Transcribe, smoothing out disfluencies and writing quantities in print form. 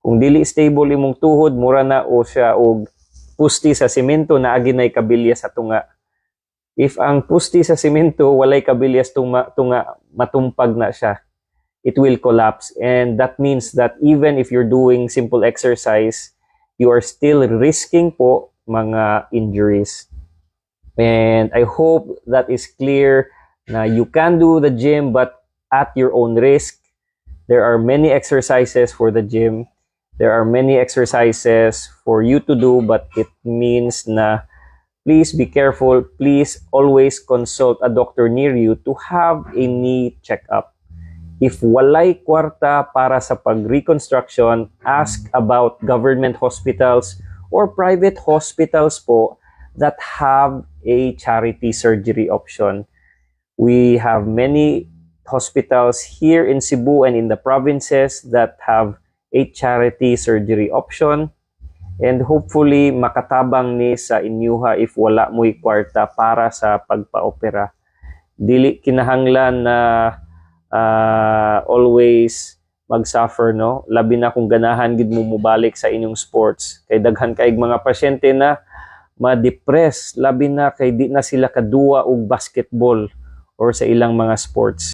Kung dili stable imong tuhod, mura na o siya og pusti sa semento na agi nay kabilyas sa tunga. If ang pusti sa semento walay kabilyas tunga matumpag na siya, it will collapse, and that means that even if you're doing simple exercise, you are still risking po mga injuries. And I hope that is clear na you can do the gym but at your own risk. There are many exercises for the gym. There are many exercises for you to do, but it means na please be careful. Please always consult a doctor near you to have a knee checkup. If walay kwarta para sa pag-reconstruction, ask about government hospitals or private hospitals po that have a charity surgery option. We have many hospitals here in Cebu and in the provinces that have a charity surgery option, and hopefully makatabang ni sa inyuha if wala mo'y kwarta para sa pagpa-opera. Dili kinahanglan na always mag-suffer, no? Labi na kung ganahan gid mo mubalik sa inyong sports. Kay daghan kaig mga pasyente na ma-depress, labi na kay di na sila kaduwa og basketball or sa ilang mga sports.